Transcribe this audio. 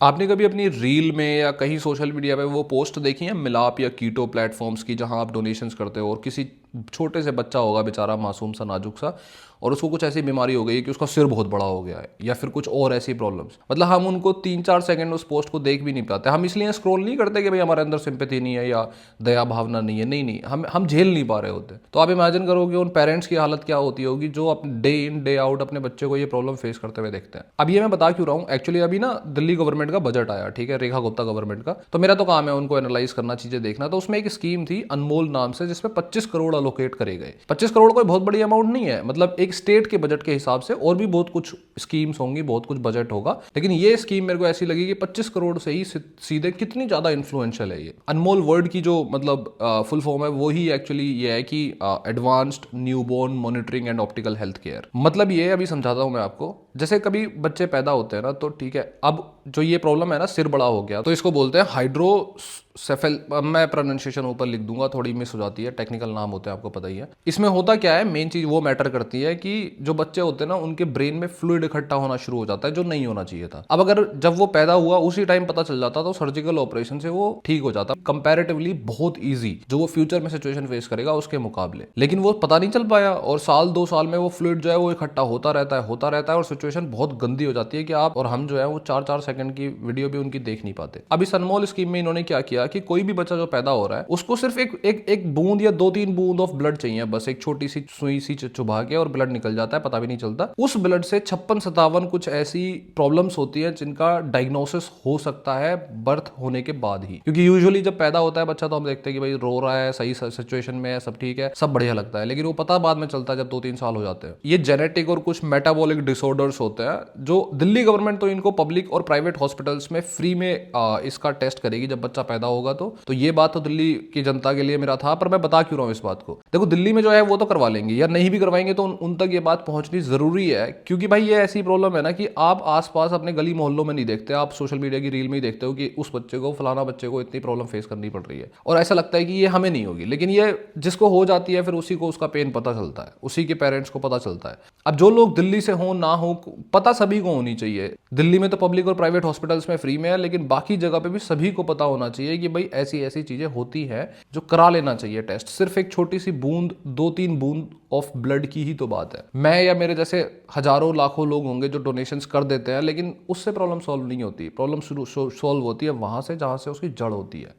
आपने कभी अपनी रील में या कहीं सोशल मीडिया पे वो पोस्ट देखी है मिलाप या कीटो प्लेटफॉर्म्स की, जहां आप डोनेशंस करते हो और किसी छोटे से बच्चा होगा बेचारा, मासूम सा, नाजुक सा, और उसको कुछ ऐसी बीमारी हो गई है कि उसका सिर बहुत बड़ा हो गया है या फिर कुछ और ऐसी प्रॉब्लम्स, मतलब हम उनको 3-4 सेकंड उस पोस्ट को देख भी नहीं पाते। हम इसलिए स्क्रॉल नहीं करते कि भाई हमारे अंदर सिंपैथी नहीं है या दया भावना नहीं है, नहीं नहीं, हम झेल नहीं पा रहे होते। तो आप इमेजिन करोगे उन पेरेंट्स की हालत क्या होती होगी जो अपने डे इन डे आउट अपने बच्चे को ये प्रॉब्लम फेस करते हुए देखते हैं। अब ये मैं बता क्यों रहा हूँ, एक्चुअली अभी ना दिल्ली गवर्नमेंट का बजट आया, ठीक है, रेखा गुप्ता गवर्नमेंट का। तो मेरा तो काम है उनको एनालाइज करना, चीजें देखना। तो उसमें एक स्कीम थी अनमोल नाम से, जिसमें 25 करोड़ अलोकेट करे गए। 25 करोड़ कोई बहुत बड़ी अमाउंट नहीं है, मतलब एक स्टेट के बजट के हिसाब से और भी बहुत कुछ स्कीम्स होंगी, बहुत कुछ बजट होगा, लेकिन ये स्कीम मेरे को ऐसी लगी कि 25 करोड़ से ही सीधे कितनी ज्यादा इन्फ्लुएंशियल है ये। अनमोल वर्ड की जो मतलब फुल फॉर्म है वो ही एक्चुअली ये है कि advanced newborn monitoring and optical health care. मतलब ये अभी समझाता हूं मैं आपको। जैसे कभी बच्चे पैदा होते हैं ना, तो ठीक है, अब जो ये प्रॉब्लम है ना, सिर बड़ा हो गया, तो इसको बोलते हैं हाइड्रोसेफेल। मैं प्रोनाउंसिएशन ऊपर लिख दूंगा, थोड़ी मिस हो जाती है, टेक्निकल नाम होते हैं, आपको पता ही है। इसमें होता क्या है, मेन चीज वो मैटर करती है कि जो बच्चे होते हैं ना, उनके ब्रेन में फ्लूइड इकट्ठा होना शुरू हो जाता है जो नहीं होना चाहिए था। अब अगर जब वो पैदा हुआ उसी टाइम पता चल जाता तो सर्जिकल ऑपरेशन से वो ठीक हो जाता, कंपैरेटिवली बहुत ईजी, जो वो फ्यूचर में सिचुएशन फेस करेगा उसके मुकाबले। लेकिन वो पता नहीं चल पाया और साल 2 साल में वो फ्लूइड जो है वो इकट्ठा होता रहता है और सिचुएशन बहुत गंदी हो जाती है कि आप और हम जो है वो 4-4 सेकंड की वीडियो भी उनकी देख नहीं पाते। अब इस अनमोल स्कीम में इन्होंने क्या किया कि कोई भी बच्चा जो पैदा हो रहा है उसको सिर्फ एक बूंद या 2-3 बूंद ऑफ ब्लड चाहिए, बस एक छोटी सी सुई सी चुभा के और ब्लड निकल जाता है, पता भी नहीं चलता। उस ब्लड से 56-57 कुछ ऐसी प्रॉब्लम्स होती है जिनका डायग्नोसिस हो सकता है बर्थ होने के बाद ही, क्योंकि यूजुअली जब पैदा होता है बच्चा तो हम देखते हैं कि भाई रो रहा है, सही सिचुएशन में है, सब ठीक है, सब बढ़िया लगता है, लेकिन वो पता बाद में चलता है जब 2-3 साल हो जाते हैं। ये जेनेटिक और कुछ मेटाबॉलिक डिसऑर्डर्स होते हैं जो दिल्ली गवर्नमेंट तो इनको पब्लिक और प्राइवेट हॉस्पिटल्स में फ्री में इसका टेस्ट करेगी जब बच्चा पैदा होगा। तो ये बात तो दिल्ली की जनता के लिए मेरा था, पर मैं बता क्यों रहा हूं इस बात को। देखो दिल्ली में जो है वो तो करवा लेंगे, या नहीं भी करवाएंगे तो उन तक ये बात पहुंचनी जरूरी है, क्योंकि भाई ये ऐसी प्रॉब्लम है ना कि आप आसपास अपने गली मोहल्लों में नहीं देखते, आप सोशल मीडिया की रील में ही देखते हो कि उस बच्चे को, फलाना बच्चे को इतनी प्रॉब्लम फेस करनी पड़ रही है, और ऐसा लगता है कि ये हमें नहीं होगी, लेकिन ये जिसको हो जाती है फिर उसी को उसका पेन पता चलता है, उसी के पेरेंट्स को पता चलता है। अब जो लोग दिल्ली से हो ना हो, पता सभी को होनी चाहिए। दिल्ली में तो पब्लिक और प्राइवेट हॉस्पिटल्स में फ्री में है, लेकिन बाकी जगह पे भी सभी को पता होना चाहिए कि भाई ऐसी ऐसी चीजें होती है जो करा लेना चाहिए टेस्ट। सिर्फ एक छोटी सी बूंद, 2-3 बूंद ऑफ ब्लड की ही तो बात है। मैं या मेरे जैसे हजारों लाखों लोग होंगे जो डोनेशंस कर देते हैं, लेकिन उससे प्रॉब्लम सॉल्व नहीं होती। प्रॉब्लम शुरू सॉल्व होती है वहां से जहां से उसकी जड़ होती है।